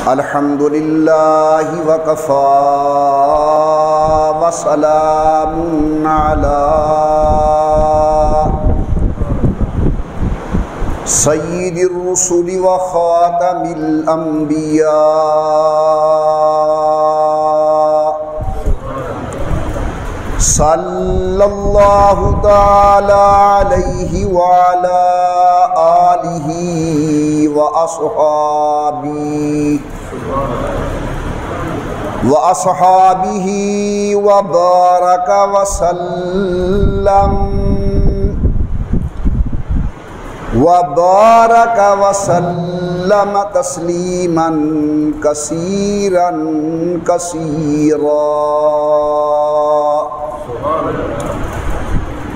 الحمد للہ وکفی وسلام علی سید الرسل وخاتم الانبیاء صلی اللہ تعالی علیہ وعلا آلہ وأصحابه وبارك وسلم تسليما كثيرا كثيرا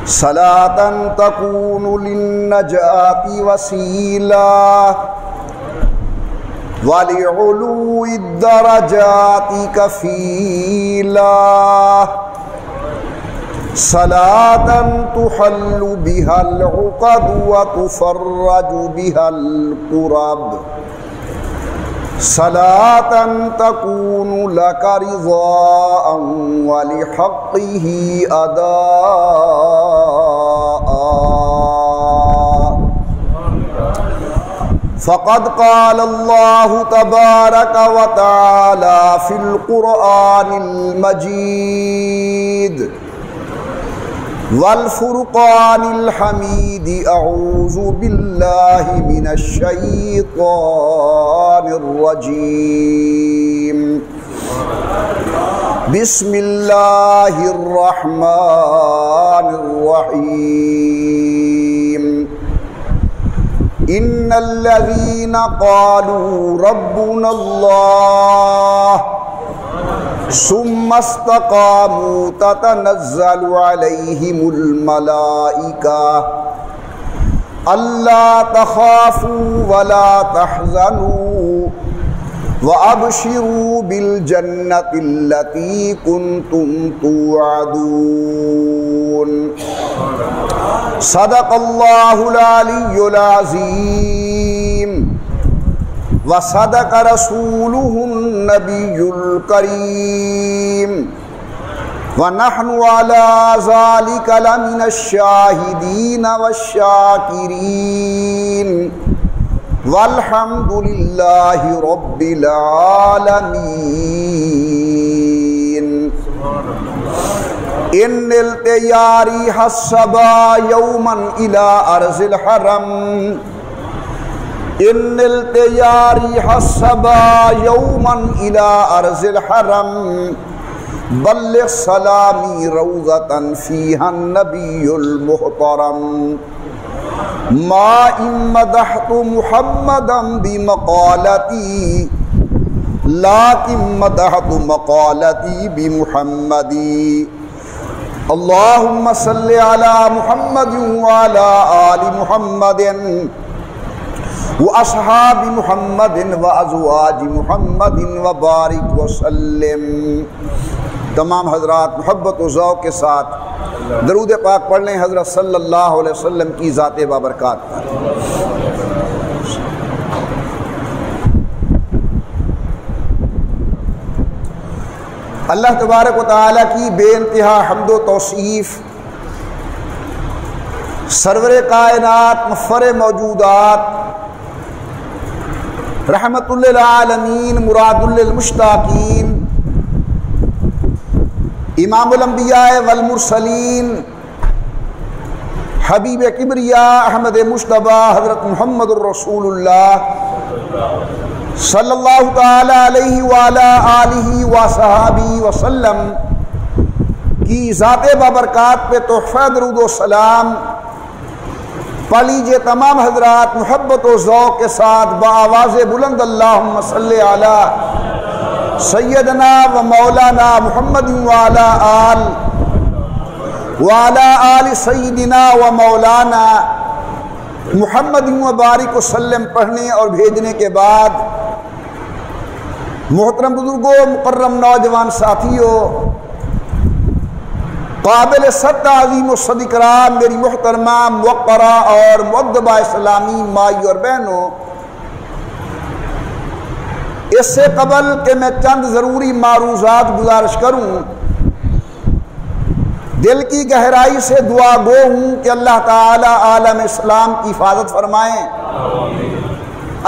صلاة تكون للنجاة وسيلة ولعلو الدرجات كفيلا صلاة تحل بها العقد وتفرج بها الكرب صلاة تكون لك رضاء ولحقه أداء فقد قال الله تبارك وتعالى في القرآن المجيد والفرقان الحميد أعوذ بالله من الشيطان الرجيم بسم الله الرحمن الرحيم ان الذين قالوا ربنا الله ثم استقاموا تتنزل عليهم الملائكة ألا تخافوا ولا تحزنوا وأبشروا بالجنة التي كنتم توعدون صدق الله العلي العظيم وصدق رسوله النبي الكريم ونحن على ذلك لمن الشاهدين والشاكرين والحمد لله رب العالمين ان نلت يا ريح الصبا يوما الى ارض الحرم ان نلت يا ريح الصبا يوما الى ارض الحرم بلغ سلامي روضة فيها النبي المحترم ما إن مدحت محمدا بمقالتي لكن مدحت مقالتي بمحمد اللهم صل على محمد وعلى آل محمد وأصحاب محمد وأزواج محمد وبارك وسلم۔ تمام حضرات محبت و ذوق کے ساتھ درود پاک پڑھ لیں حضرت صلی اللہ علیہ وسلم کی ذات بابرکات پر۔ اللہ تبارک و تعالیٰ کی بے انتہا حمد و توصیف، سرور کائنات مفخر موجودات، رحمت للعالمین مراد للمشتاقین، امام الانبیاء والمرسلین، حبیب کبریاء احمد مجتبیٰ حضرت محمد الرسول اللہ صلی اللہ تعالی علیہ وعلا آلہ وصحابہ وسلم کی ذات بابرکات پہ تحفہ درود و سلام پڑھ لیجئے تمام حضرات محبت و ذوق کے ساتھ بآواز بلند اللہم صلی علی سیدنا و مولانا محمد وعلا آل سیدنا و مولانا محمد وبارک وسلم پڑھنے اور بھیجنے کے بعد محترم بزرگوں، مکرم نوجوان ساتھیوں، قابل صد تعظیم و صد اکرام میری محترمہ موقرہ اور مؤدبہ اسلامی مائی اور بہنوں، اس سے قبل کہ میں چند ضروری معروضات گزارش کروں، دل کی گہرائی سے دعا گو ہوں کہ اللہ تعالی عالم اسلام کی حفاظت فرمائیں،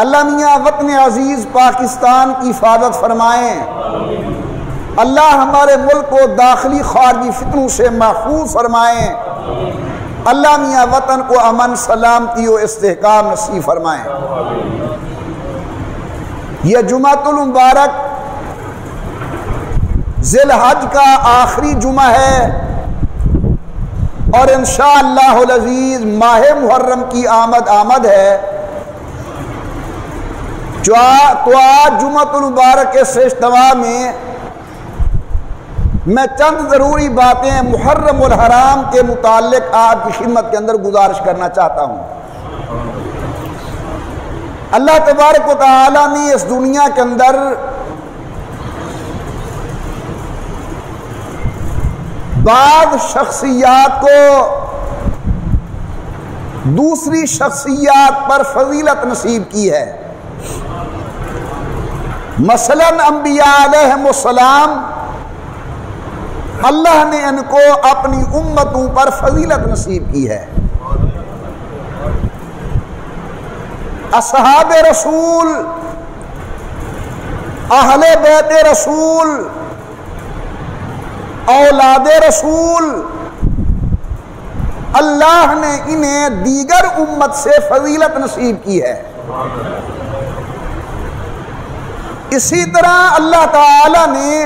اللہ میاں وطن عزیز پاکستان کی حفاظت فرمائیں، اللہ ہمارے ملک کو داخلی خارجی فتنوں سے محفوظ فرمائیں، اللہ میاں وطن کو امن سلامتی و استحکام نصیب فرمائیں۔ یہ جمعۃ المبارک ذی الحج کا آخری جمعہ ہے اور انشاءاللہ العزیز ماہ محرم کی آمد ہے، تو آج جمعۃ المبارک کے سے اجتماع میں چند ضروری باتیں محرم الحرام کے متعلق آپ کی خدمت کے اندر گزارش کرنا چاہتا ہوں۔ اللہ تبارک و تعالی نے اس دنیا کے اندر بعض شخصیات کو دوسری شخصیات پر فضیلت نصیب کی ہے۔ مثلا انبیاء علیہم السلام اللہ نے ان کو اپنی امتوں پر فضیلت نصیب کی ہے۔ اصحاب رسول، اہل بیت رسول، اولاد رسول، اللہ نے انہیں دیگر امت سے فضیلت نصیب کی ہے۔ اسی طرح اللہ تعالی نے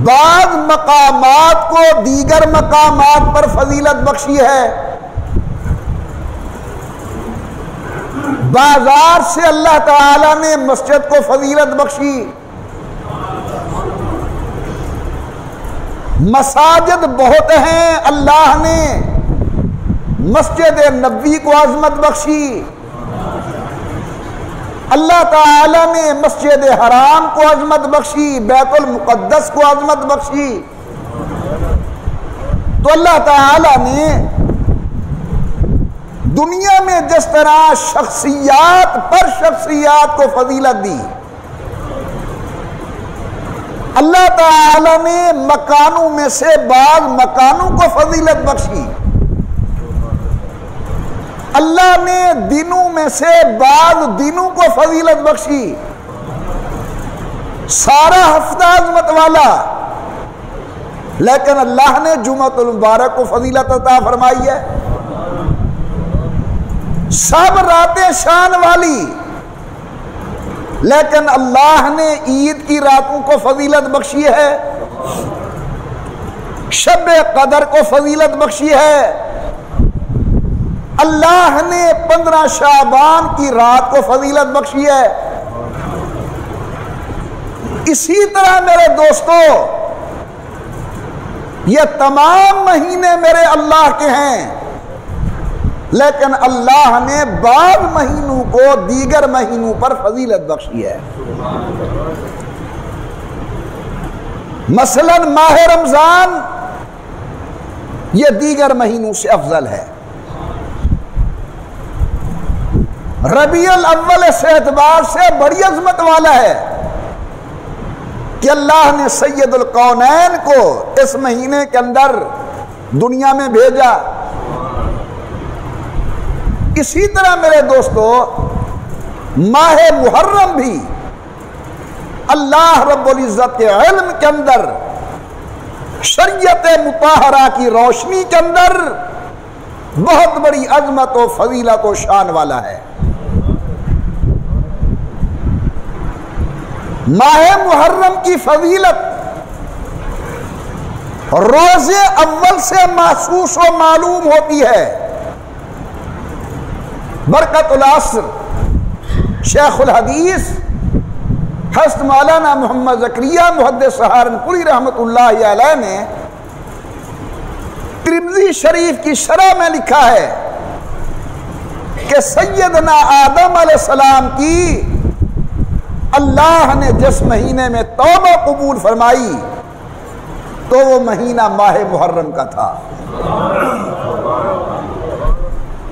بعض مقامات کو دیگر مقامات پر فضیلت بخشی ہے۔ بازار سے اللہ تعالی نے مسجد کو فضیلت بخشی، مساجد بہت ہیں، اللہ نے مسجد نبوی کو عظمت بخشی، اللہ تعالی نے مسجد حرام کو عظمت بخشی، بیت المقدس کو عظمت بخشی۔ تو اللہ تعالی نے دنیا میں جس طرح شخصیات پر شخصیات کو فضیلت دی، اللہ تعالی نے مکانوں میں سے بعض مکانوں کو فضیلت بخشی، اللہ نے دنوں میں سے بعض دنوں کو فضیلت بخشی۔ سارا ہفتہ عظمت والا، لیکن اللہ نے جمعۃ المبارک کو فضیلت عطا فرمائی ہے۔ سب راتیں شان والی، لیکن اللہ نے عید کی راتوں کو فضیلت بخشی ہے، شب قدر کو فضیلت بخشی ہے، اللہ نے 15 شعبان کی رات کو فضیلت بخشی ہے۔ اسی طرح میرے دوستو، یہ تمام مہینے میرے اللہ کے ہیں، لیکن اللہ نے بعض مہینوں کو دیگر مہینوں پر فضیلت بخشی ہے۔ مثلا ماہ رمضان یہ دیگر مہینوں سے افضل ہے۔ ربیع الاول اس اعتبار سے بڑی عظمت والا ہے کہ اللہ نے سید القونین کو اس مہینے کے اندر دنیا میں بھیجا۔ اسی طرح میرے دوستو، ماہ محرم بھی اللہ رب العزت کے علم کے اندر، شریعت مطہرہ کی روشنی کے اندر بہت بڑی عظمت و فضیلت و شان والا ہے۔ ماہ محرم کی فضیلت روز اول سے محسوس و معلوم ہوتی ہے۔ برکت العصر شیخ الحدیث حضرت مولانا محمد زکریا محدث سہارنپوری رحمۃ اللہ علیہ نے ترمذی شریف کی شرح میں لکھا ہے کہ سیدنا آدم علیہ السلام کی اللہ نے جس مہینے میں توبہ قبول فرمائی تو وہ مہینہ ماہ محرم کا تھا۔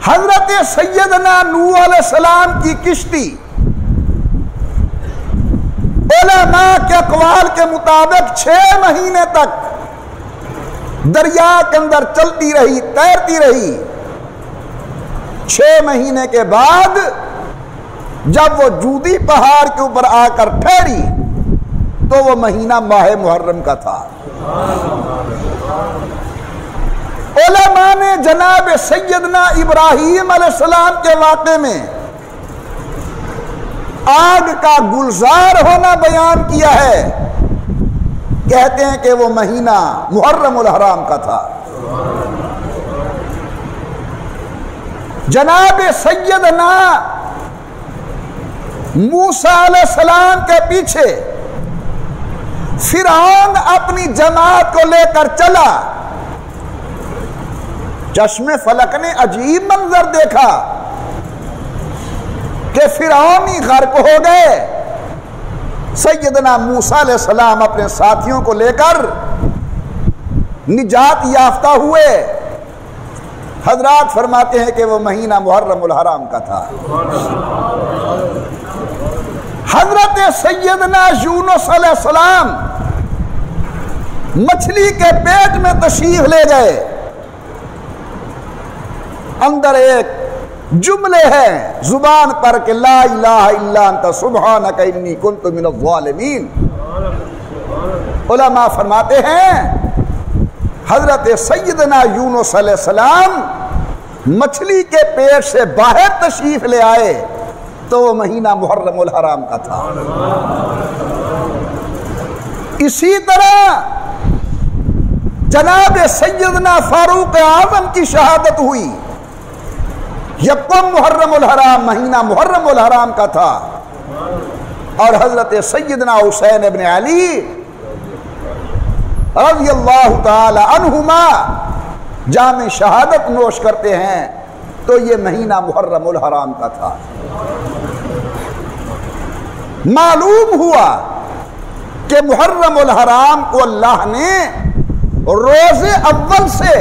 حضرت سیدنا نوح علیہ السلام کی کشتی علماء کے اقوال کے مطابق 6 مہینے تک دریا کے اندر چلتی رہی، تیرتی رہی۔ 6 مہینے کے بعد جب وہ جودی پہاڑ کے اوپر آ کر ٹھہری تو وہ مہینہ ماہ محرم کا تھا۔ علماء نے جناب سیدنا ابراہیم علیہ السلام کے واقعے میں آگ کا گلزار ہونا بیان کیا ہے، کہتے ہیں کہ وہ مہینہ محرم الحرام کا تھا۔ جناب سیدنا موسیٰ علیہ السلام کے پیچھے فرعون اپنی جماعت کو لے کر چلا، چشم فلک نے عجیب منظر دیکھا کہ فرعونی غرق ہو گئے۔ سیدنا موسیٰ علیہ السلام اپنے ساتھیوں کو لے کر نجات یافتہ ہوئے۔ حضرات فرماتے ہیں کہ وہ مہینہ محرم الحرام کا تھا۔ حضرت سیدنا یونس علیہ السلام مچھلی کے پیٹ میں تشریف لے گئے، اندر ایک جملے ہیں زبان پر کہ لا الہ الا انت سبحانک انی کنت من الظالمین۔ علماء فرماتے ہیں حضرت سیدنا یونس علیہ السلام مچھلی کے پیٹ سے باہر تشریف لے آئے تو وہ مہینہ محرم الحرام کا تھا۔ اسی طرح جناب سیدنا فاروق اعظم کی شہادت ہوئی، یکم محرم الحرام، مہینہ محرم الحرام کا تھا۔ اور حضرت سیدنا حسین ابن علی رضی اللہ تعالی عنہما جام شہادت نوش کرتے ہیں تو یہ مہینہ محرم الحرام کا تھا۔ معلوم ہوا کہ محرم الحرام کو اللہ نے روز اول سے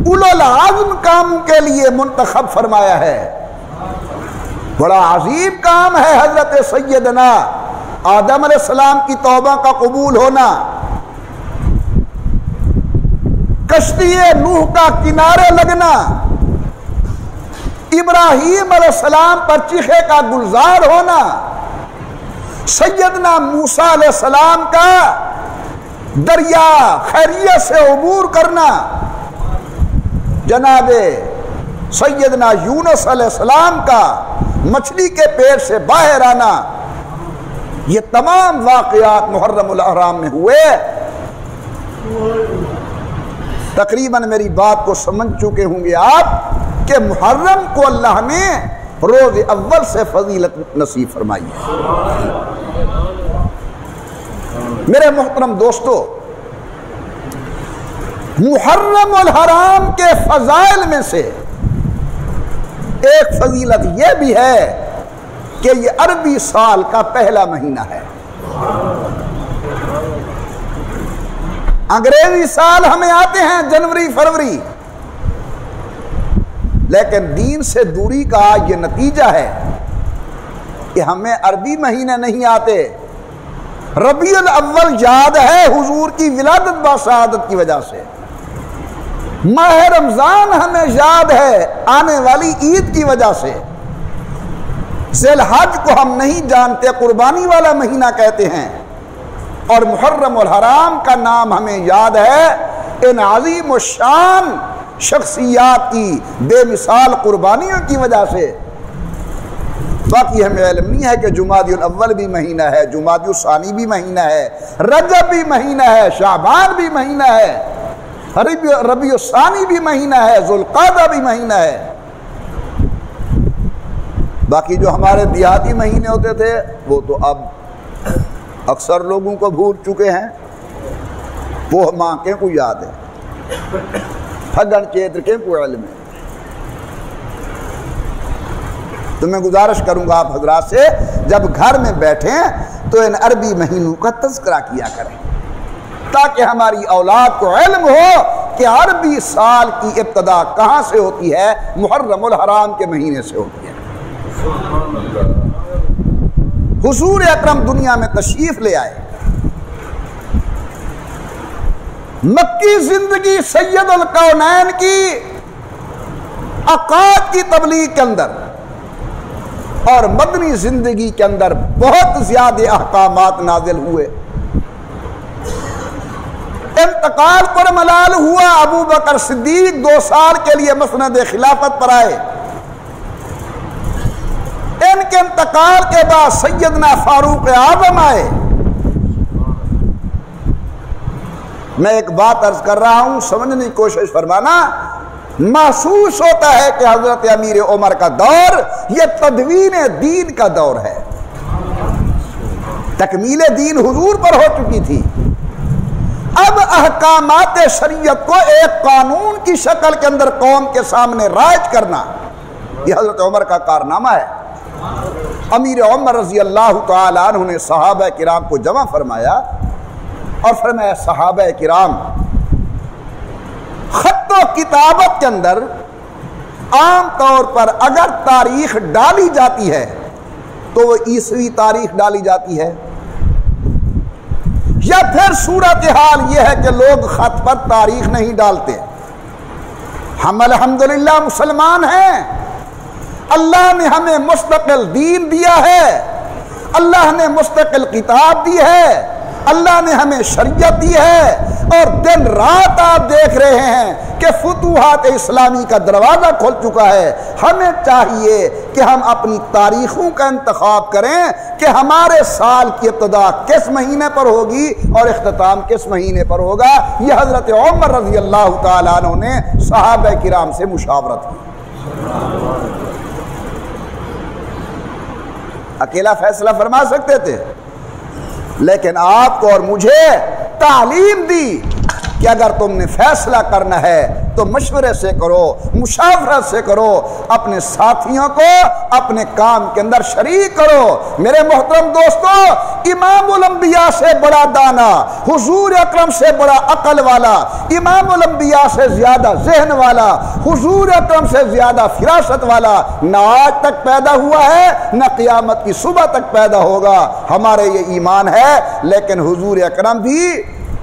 اولو العزم کام کے لیے منتخب فرمایا ہے۔ بڑا عظیم کام ہے حضرت سیدنا آدم علیہ السلام کی توبہ کا قبول ہونا، کشتی نوح کا کنارے لگنا، ابراہیم علیہ السلام پر چیخے کا گلزار ہونا، سیدنا موسیٰ علیہ السلام کا دریا خیریت سے عبور کرنا، جناب سیدنا یونس علیہ السلام کا مچھلی کے پیٹ سے باہر آنا، یہ تمام واقعات محرم الحرام میں ہوئے۔ تقریباً میری بات کو سمجھ چکے ہوں گے آپ کہ محرم کو اللہ نے روز اول سے فضیلت نصیب فرمائی ہے۔ میرے محترم دوستو، محرم الحرام کے فضائل میں سے ایک فضیلت یہ بھی ہے کہ یہ عربی سال کا پہلا مہینہ ہے۔ انگریزی سال ہمیں آتے ہیں جنوری فروری، لیکن دین سے دوری کا یہ نتیجہ ہے کہ ہمیں عربی مہینے نہیں آتے۔ ربیع الاول یاد ہے حضور کی ولادت باسعادت کی وجہ سے، ماہ رمضان ہمیں یاد ہے آنے والی عید کی وجہ سے، ذی الحج کو ہم نہیں جانتے، قربانی والا مہینہ کہتے ہیں، اور محرم الحرام کا نام ہمیں یاد ہے ان عظیم الشان شخصیات کی بے مثال قربانیوں کی وجہ سے۔ باقی ہمیں علم نہیں ہے کہ جمادی الاول بھی مہینہ ہے، جمادی الثانی بھی مہینہ ہے، رجب بھی مہینہ ہے، شعبان بھی مہینہ ہے، ربیع الثانی بھی مہینہ ہے، ذوالقعدہ بھی مہینہ ہے۔ باقی جو ہمارے دیہاتی مہینے ہوتے تھے وہ تو اب اکثر لوگوں کو بھول چکے ہیں۔ وہ ماں کے کو یاد ہے، پھگن چیتر کے کو علم ہے۔ تو میں گزارش کروں گا آپ حضرات سے جب گھر میں بیٹھیں تو ان عربی مہینوں کا تذکرہ کیا کریں تاکہ ہماری اولاد کو علم ہو کہ عربی سال کی ابتدا کہاں سے ہوتی ہے؟ محرم الحرام کے مہینے سے ہوتی ہے۔ حضور اکرم دنیا میں تشریف لے آئے، مکی زندگی سید الکونین کی عقائد کی تبلیغ کے اندر اور مدنی زندگی کے اندر بہت زیادہ احکامات نازل ہوئے۔ انتقال پر ملال ہوا، ابو بکر صدیق 2 سال کے لیے مسند خلافت پر آئے۔ ان کے انتقال کے بعد سیدنا فاروق اعظم آئے۔ میں ایک بات عرض کر رہا ہوں، سمجھنے کی کوشش فرمانا۔ محسوس ہوتا ہے کہ حضرت امیر عمر کا دور یہ تدوین دین کا دور ہے، تکمیل دین حضور پر ہو چکی تھی۔ اب احکامات شریعت کو ایک قانون کی شکل کے اندر قوم کے سامنے رائج کرنا، یہ حضرت عمر کا کارنامہ ہے۔ امیر عمر رضی اللہ تعالی عنہ نے صحابہ کرام کو جمع فرمایا اور فرمایا، صحابہ کرام، خط و کتابت کے اندر عام طور پر اگر تاریخ ڈالی جاتی ہے تو وہ عیسوی تاریخ ڈالی جاتی ہے، یا پھر صورتحال یہ ہے کہ لوگ خط پر تاریخ نہیں ڈالتے۔ ہم الحمدللہ مسلمان ہیں، اللہ نے ہمیں مستقل دین دیا ہے، اللہ نے مستقل کتاب دی ہے، اللہ نے ہمیں شریعت دی ہے، اور دن رات آپ دیکھ رہے ہیں کہ فتوحات اسلامی کا دروازہ کھل چکا ہے۔ ہمیں چاہیے کہ ہم اپنی تاریخوں کا انتخاب کریں کہ ہمارے سال کی ابتدا کس مہینے پر ہوگی اور اختتام کس مہینے پر ہوگا۔ یہ حضرت عمر رضی اللہ تعالیٰ عنہ نے صحابہ کرام سے مشاورت کی۔ اکیلا فیصلہ فرما سکتے تھے، لیکن آپ کو اور مجھے تعلیم دی کہ اگر تم نے فیصلہ کرنا ہے تو مشورے سے کرو، مشاورت سے کرو، اپنے ساتھیوں کو اپنے کام کے اندر شریک کرو۔ میرے محترم دوستو، امام الانبیاء سے بڑا دانا، حضور اکرم سے بڑا عقل والا، امام الانبیاء سے زیادہ ذہن والا، حضور اکرم سے زیادہ فراست والا نہ آج تک پیدا ہوا ہے، نہ قیامت کی صبح تک پیدا ہوگا۔ ہمارے یہ ایمان ہے، لیکن حضور اکرم بھی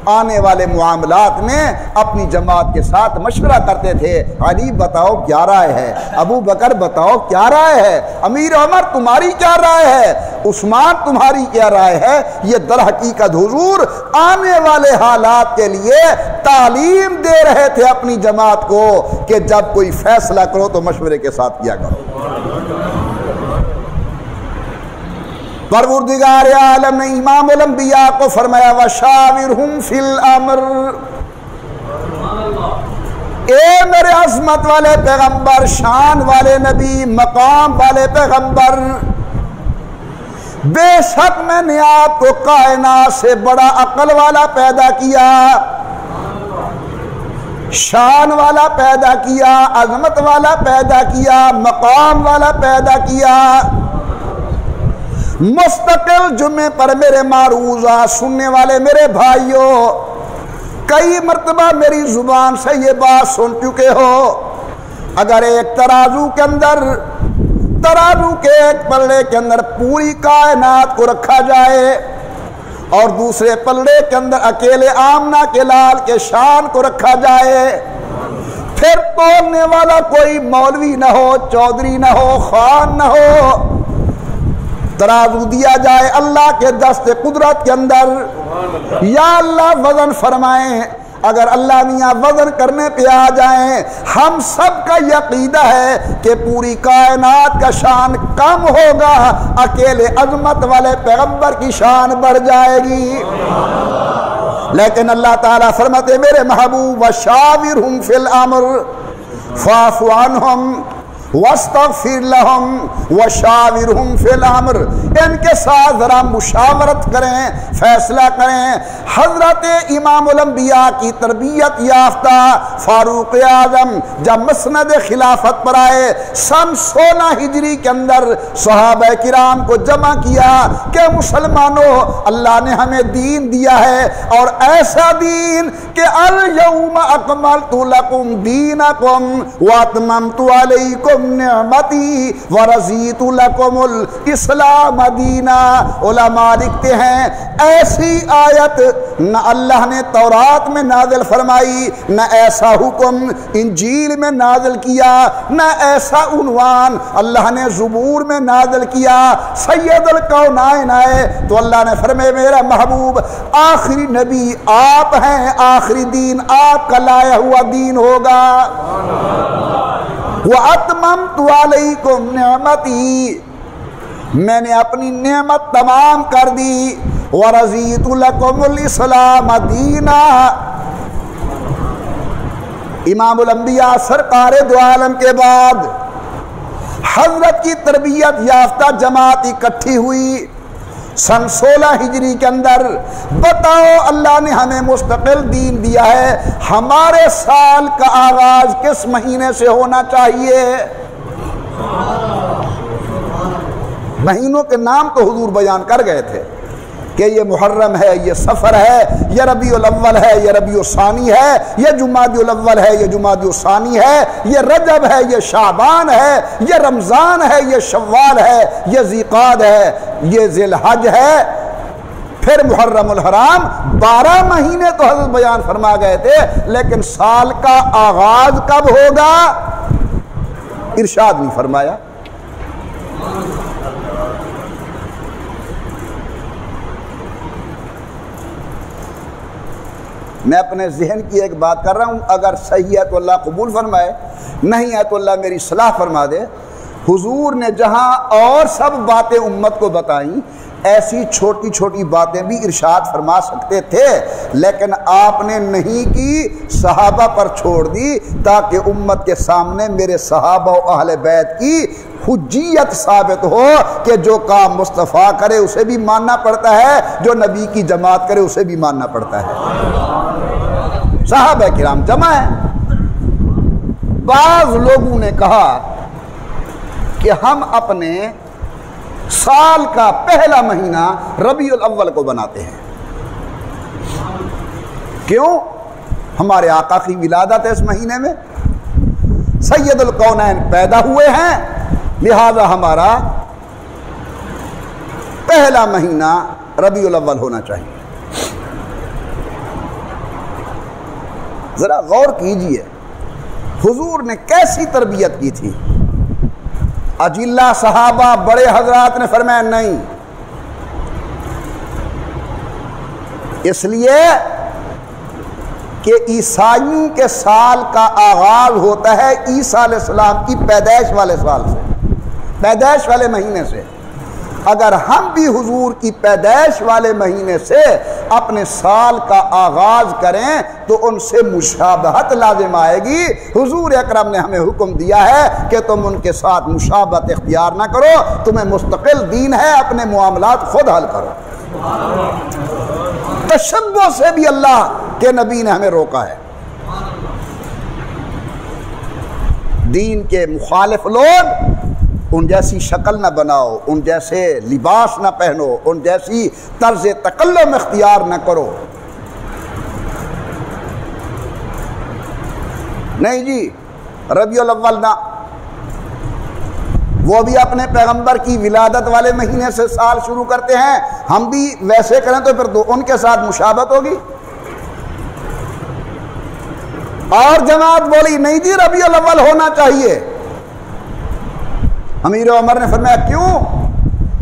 آنے والے معاملات میں اپنی جماعت کے ساتھ مشورہ کرتے تھے۔ علی بتاؤ کیا رائے ہے، ابو بکر بتاؤ کیا رائے ہے، امیر عمر تمہاری کیا رائے ہے، عثمان تمہاری کیا رائے ہے۔ یہ در حقیقت حضور آنے والے حالات کے لیے تعلیم دے رہے تھے اپنی جماعت کو کہ جب کوئی فیصلہ کرو تو مشورے کے ساتھ کیا کرو۔ پروردگار عالم نے امام الانبیاء کو فرمایا وَشَاوِرْهُمْ فِي الْأَمْرِ، اے میرے عظمت والے پیغمبر، شان والے نبی، مقام والے پیغمبر، بے شک میں نے آپ کو کائنات سے بڑا عقل والا پیدا کیا، شان والا پیدا کیا، عظمت والا پیدا کیا، مقام والا پیدا کیا۔ مستقل جمعے پر میرے معروضہ سننے والے میرے بھائیوں، کئی مرتبہ میری زبان سے یہ بات سن چکے ہو، اگر ایک ترازو کے اندر، ترازو کے ایک پلڑے کے اندر پوری کائنات کو رکھا جائے اور دوسرے پلڑے کے اندر اکیلے آمنہ کے لال کے شان کو رکھا جائے، پھر تولنے والا کوئی مولوی نہ ہو، چودھری نہ ہو، خان نہ ہو، ترازو دیا جائے اللہ کے دست قدرت کے اندر، یا اللہ وزن فرمائیں، اگر اللہ میاں وزن کرنے پہ آ جائیں، ہم سب کا یہ عقیدہ ہے کہ پوری کائنات کا شان کم ہوگا، اکیلے عظمت والے پیغمبر کی شان بڑھ جائے گی۔ لیکن اللہ تعالیٰ فرماتے میرے محبوب وَشَاوِرْهُمْ فِي الْأَمْرِ فَاعْفُ عَنْهُمْ واستغفر لهم وشاورهم فی الامر، ان کے ساتھ ذرا مشاورت کریں، فیصلہ کریں۔ حضرت امام الانبیاء کی تربیت یافتہ فاروق اعظم جب مسند خلافت پر آئے، سن 16 ہجری کے اندر صحابہ کرام کو جمع کیا کہ مسلمانوں، اللہ نے ہمیں دین دیا ہے، اور ایسا دین کہ الیوم اکملت لکم دینکم واتممت علیکم نعمتی ورضیت لکم الاسلام دینا۔ علماء لکھتے ہیں ایسی آیت نہ اللہ نے تورات میں نازل فرمائی، نہ ایسا حکم انجیل میں نازل کیا، نہ ایسا عنوان اللہ نے زبور میں نازل کیا۔ سید الکونین آئے تو اللہ نے فرمایا میرا محبوب آخری نبی آپ ہیں، آخری دین آپ کا لایا ہوا دین ہوگا۔ وَأَتْمَمْتُ عَلَيْكُمْ نِعْمَتِي، میں نے اپنی نعمت تمام کر دی۔ وَرَضِيتُ لَكُمُ الْإِسْلَامَ دِينًا، امام الانبیاء سرکار دو عالم کے بعد حضرت کی تربیت یافتہ جماعت اکٹھی ہوئی سن 16 ہجری کے اندر۔ بتاؤ اللہ نے ہمیں مستقل دین دیا ہے، ہمارے سال کا آغاز کس مہینے سے ہونا چاہیے؟ مہینوں کے نام تو حضور بیان کر گئے تھے کہ یہ محرم ہے، یہ صفر ہے، یہ ربیع الاول ہے، یہ ربیع الثانی ہے، یہ جمادی الاول ہے، یہ جمادی الثانی ہے، یہ رجب ہے، یہ شعبان ہے، یہ رمضان ہے، یہ شوال ہے، یہ ذیقعد ہے، یہ ذی الحج ہے، پھر محرم الحرام۔ 12 مہینے تو حضرت بیان فرما گئے تھے، لیکن سال کا آغاز کب ہوگا ارشاد نہیں فرمایا۔ میں اپنے ذہن کی ایک بات کر رہا ہوں، اگر صحیح ہے تو اللہ قبول فرمائے، نہیں ہے تو اللہ میری صلاح فرما دے۔ حضور نے جہاں اور سب باتیں امت کو بتائیں، ایسی چھوٹی چھوٹی باتیں بھی ارشاد فرما سکتے تھے، لیکن آپ نے نہیں کی، صحابہ پر چھوڑ دی تاکہ امت کے سامنے میرے صحابہ و اہل بیت کی حجیت ثابت ہو کہ جو کام مصطفیٰ کرے اسے بھی ماننا پڑتا ہے، جو نبی کی جماعت کرے اسے بھی ماننا پڑتا ہے۔ صحابہ کرام جمع ہیں۔ بعض لوگوں نے کہا کہ ہم اپنے سال کا پہلا مہینہ ربیع الاول کو بناتے ہیں۔ کیوں؟ ہمارے آقا کی ولادت ہے اس مہینے میں، سید الکونین پیدا ہوئے ہیں، لہذا ہمارا پہلا مہینہ ربیع الاول ہونا چاہیے۔ ذرا غور کیجئے حضور نے کیسی تربیت کی تھی۔ اجلہ صحابہ بڑے حضرات نے فرمایا نہیں، اس لیے کہ عیسائیوں کے سال کا آغاز ہوتا ہے عیسیٰ علیہ السلام کی پیدائش والے سال سے، پیدائش والے مہینے سے۔ اگر ہم بھی حضور کی پیدائش والے مہینے سے اپنے سال کا آغاز کریں تو ان سے مشابہت لازم آئے گی۔ حضور اکرم نے ہمیں حکم دیا ہے کہ تم ان کے ساتھ مشابہت اختیار نہ کرو، تمہیں مستقل دین ہے، اپنے معاملات خود حل کرو۔ تشبہ سے بھی اللہ کے نبی نے ہمیں روکا ہے۔ دین کے مخالف لوگ ان جیسی شکل نہ بناؤ، ان جیسے لباس نہ پہنو، ان جیسی طرز تکلم اختیار نہ کرو۔ نہیں جی ربیع الاول نہ، وہ بھی اپنے پیغمبر کی ولادت والے مہینے سے سال شروع کرتے ہیں، ہم بھی ویسے کریں تو پھر ان کے ساتھ مشابہت ہوگی۔ اور جماعت بولی نہیں جی ربیع الاول ہونا چاہیے۔ امیر عمر نے فرمایا کیوں؟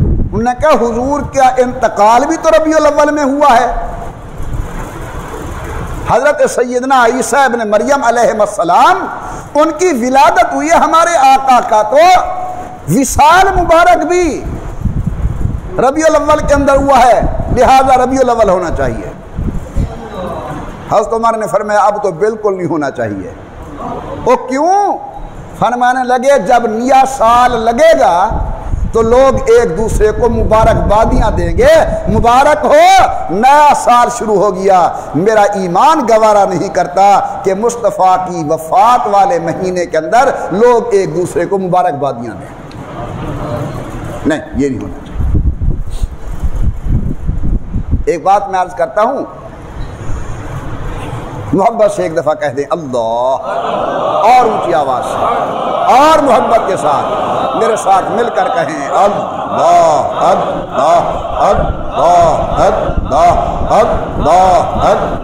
انہوں نے کہا حضور کا انتقال بھی تو ربیع الاول میں ہوا ہے۔ حضرت سیدنا عیسیٰ ابن مریم علیہ السلام ان کی ولادت ہوئی ہے، ہمارے آقا کا تو وصال مبارک بھی ربیع الاول کے اندر ہوا ہے، لہذا ربیع الاول ہونا چاہیے۔ حضرت عمر نے فرمایا اب تو بالکل نہیں ہونا چاہیے۔ وہ کیوں؟ فرمانے لگے جب نیا سال لگے گا تو لوگ ایک دوسرے کو مبارکبادیاں دیں گے، مبارک ہو نیا سال شروع ہو گیا۔ میرا ایمان گوارا نہیں کرتا کہ مصطفیٰ کی وفات والے مہینے کے اندر لوگ ایک دوسرے کو مبارکبادیاں دیں، نہیں، یہ نہیں ہونا چاہیے۔ ایک بات میں عرض کرتا ہوں، محبت سے ایک دفعہ کہہ دیں اللہ، اور اونچی آواز سے اور محبت کے ساتھ میرے ساتھ مل کر کہیں اللہ اللہ اللہ اللہ اللہ اللہ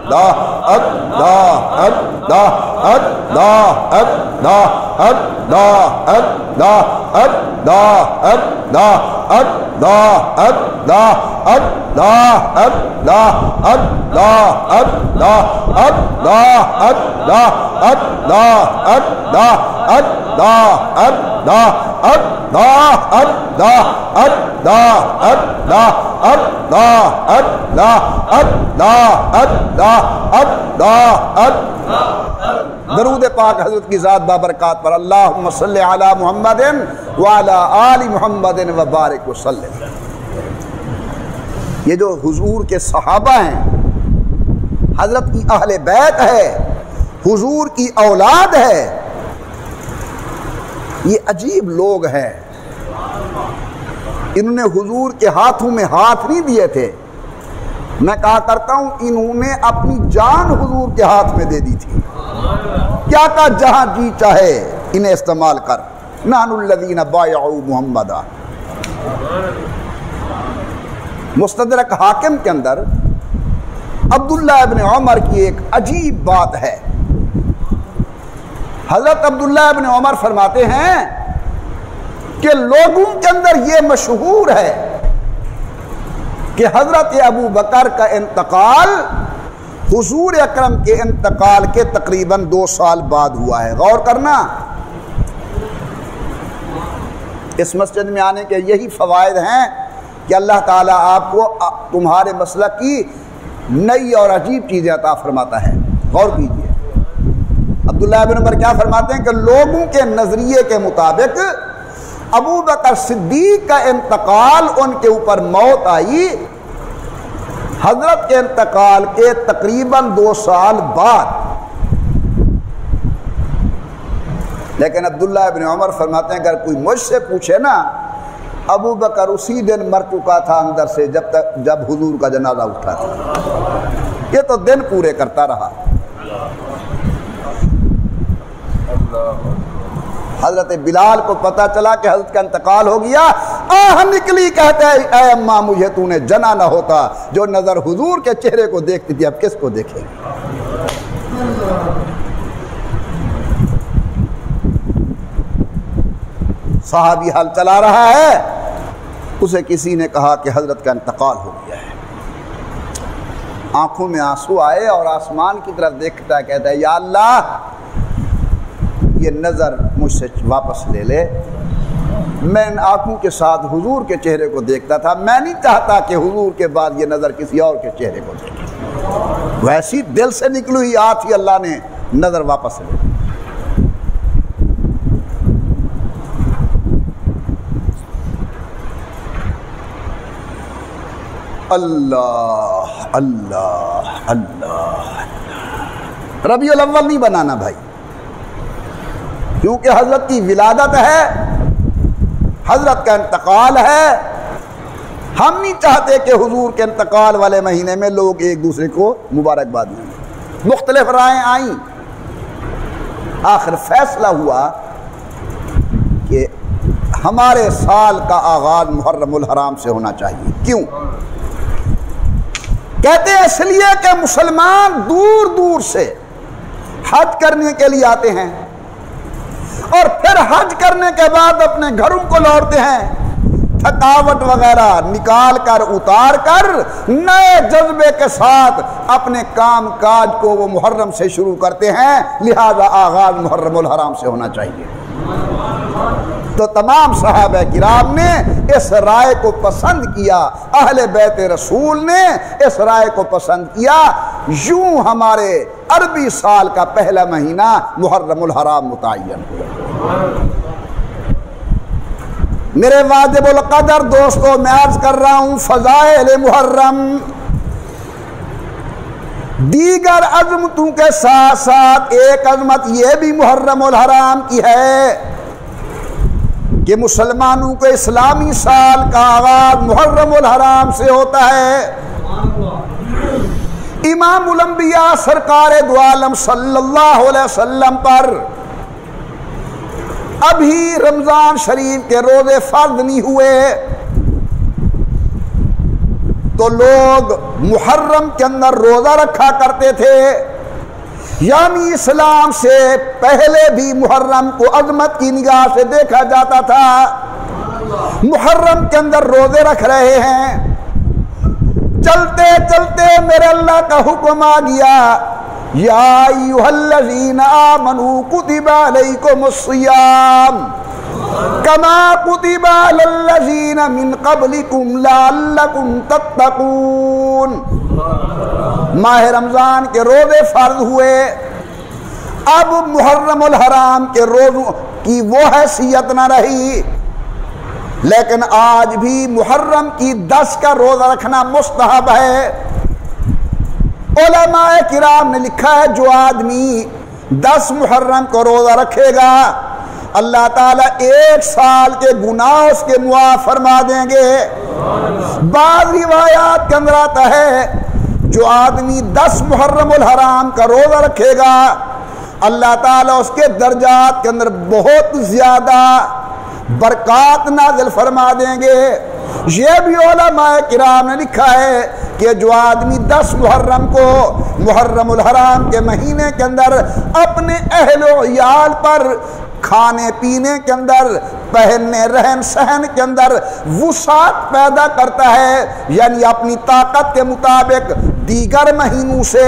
اللہ اللہ اللہ اللہ اللہ اللہ اللہ اللہ درود پاک حضرت کی ذات بابرکات پر اللہم صلی علی محمد وعلی آل محمد وبارک وسلم۔ یہ جو حضور کے صحابہ ہیں، حضرت کی اہل بیت ہے، حضور کی اولاد ہے، یہ عجیب لوگ ہیں۔ انہوں نے حضور کے ہاتھوں میں ہاتھ نہیں دیے تھے، میں کہا کرتا ہوں انہوں نے اپنی جان حضور کے ہاتھ میں دے دی تھی۔ کیا کہا جہاں جی چاہے انہیں استعمال کر، نحن الذین بایعوا محمدا۔ مستدرک حاکم کے اندر عبداللہ ابن عمر کی ایک عجیب بات ہے۔ حضرت عبداللہ ابن عمر فرماتے ہیں کہ لوگوں کے اندر یہ مشہور ہے کہ حضرت ابو بکر کا انتقال حضور اکرم کے انتقال کے تقریباً 2 سال بعد ہوا ہے۔ غور کرنا، اس مسجد میں آنے کے یہی فوائد ہیں کہ اللہ تعالیٰ آپ کو تمہارے مسلک کی نئی اور عجیب چیزیں عطا فرماتا ہے۔ غور کیجیے، عبداللہ ابن عمر کیا فرماتے ہیں کہ لوگوں کے نظریے کے مطابق ابو بکر صدیق کا انتقال، ان کے اوپر موت آئی حضرت کے انتقال کے تقریباً 2 سال بعد۔ لیکن عبداللہ ابن عمر فرماتے ہیں اگر کوئی مجھ سے پوچھے نا، ابو بکر اسی دن مر چکا تھا اندر سے جب حضور کا جنازہ اٹھا تھا، یہ تو دن پورے کرتا رہا۔ حضرت بلال کو پتا چلا کہ حضرت کا انتقال ہو گیا، آہ نکلی، کہتے ہیں اے اماں مجھے تو نے جنا نہ ہوتا، جو نظر حضور کے چہرے کو دیکھتی تھی اب کس کو دیکھے۔ صحابی حال چلا رہا ہے، اسے کسی نے کہا کہ حضرت کا انتقال ہو گیا ہے۔ آنکھوں میں آنسو آئے اور آسمان کی طرف دیکھتا ہے، کہتا ہے یا اللہ یہ نظر مجھ سے واپس لے لے، میں ان آنکھوں کے ساتھ حضور کے چہرے کو دیکھتا تھا، میں نہیں چاہتا کہ حضور کے بعد یہ نظر کسی اور کے چہرے کو دیکھے۔ ویسی دل سے نکلی ہوئی آت ہی اللہ نے نظر واپس لے لی۔ اللہ اللہ اللہ، ربیع الاول نہیں بنانا بھائی، کیونکہ حضرت کی ولادت ہے، حضرت کا انتقال ہے۔ ہم نہیں چاہتے کہ حضور کے انتقال والے مہینے میں لوگ ایک دوسرے کو مبارکباد دیں۔ مختلف رائے آئیں، آخر فیصلہ ہوا کہ ہمارے سال کا آغاز محرم الحرام سے ہونا چاہیے۔ کیوں؟ کہتے ہیں اس لیے کہ مسلمان دور دور سے حج کرنے کے لیے آتے ہیں اور پھر حج کرنے کے بعد اپنے گھروں کو لوٹتے ہیں، تھکاوٹ وغیرہ نکال کر اتار کر نئے جذبے کے ساتھ اپنے کام کاج کو وہ محرم سے شروع کرتے ہیں، لہذا آغاز محرم الحرام سے ہونا چاہیے۔ تو تمام صحابہ کرام نے اس رائے کو پسند کیا، اہل بیت رسول نے اس رائے کو پسند کیا، یوں ہمارے عربی سال کا پہلا مہینہ محرم الحرام متعین ہوا۔ میرے واجب القدر دوستو، میں عرض کر رہا ہوں فضائل محرم دیگر عظمتوں کے ساتھ ساتھ ایک عظمت یہ بھی محرم الحرام کی ہے کہ مسلمانوں کے اسلامی سال کا آغاز محرم الحرام سے ہوتا ہے۔ امام الانبیاء سرکار دو عالم صلی اللہ علیہ وسلم پر ابھی رمضان شریف کے روزے فرض نہیں ہوئے تو لوگ محرم کے اندر روزہ رکھا کرتے تھے، یعنی اسلام سے پہلے بھی محرم کو عظمت کی نگاہ سے دیکھا جاتا تھا۔ محرم کے اندر روزے رکھ رہے ہیں، چلتے چلتے میرے اللہ کا حکم آ گیا، یا ایھا الذین آمنوا کتب علیکم الصیام کما کتب علی الذین من قبلکم لعلکم تتقون۔ ماہ رمضان کے روزے فرض ہوئے، اب محرم الحرام کے روزوں کی وہ حیثیت نہ رہی، لیکن آج بھی محرم کی 10 کا روزہ رکھنا مستحب ہے۔ علماء کرام نے لکھا ہے جو آدمی 10 محرم کو روزہ رکھے گا اللہ تعالیٰ 1 سال کے گناہ اس کے معاف فرما دیں گے۔ بعض روایات کے اندر آتا ہے جو آدمی 10 محرم الحرام کا روزہ رکھے گا اللہ تعالیٰ اس کے درجات کے اندر بہت زیادہ برکات نازل فرما دیں گے۔ یہ بھی علماء کرام نے لکھا ہے کہ جو آدمی 10 محرم کو محرم الحرام کے مہینے کے اندر اپنے اہل و عیال پر کھانے پینے کے اندر، پہننے رہن سہن کے اندر وسعت پیدا کرتا ہے، یعنی اپنی طاقت کے مطابق دیگر مہینوں سے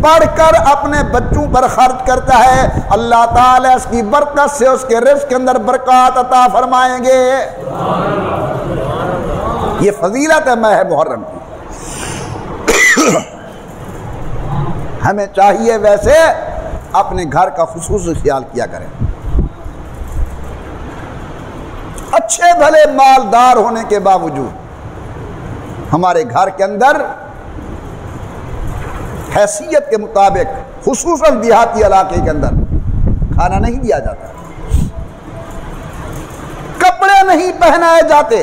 بڑھ کر اپنے بچوں پر خرچ کرتا ہے، اللہ تعالیٰ اس کی برکت سے اس کے رزق کے اندر برکات عطا فرمائیں گے۔ یہ فضیلت ہے ماہ محرم کی۔ ہمیں چاہیے ویسے اپنے گھر کا خصوصی خیال کیا کریں، اچھے بھلے مالدار ہونے کے باوجود ہمارے گھر کے اندر حیثیت کے مطابق خصوصاً دیہاتی علاقے کے اندر کھانا نہیں دیا جاتا، کپڑے نہیں پہنائے جاتے۔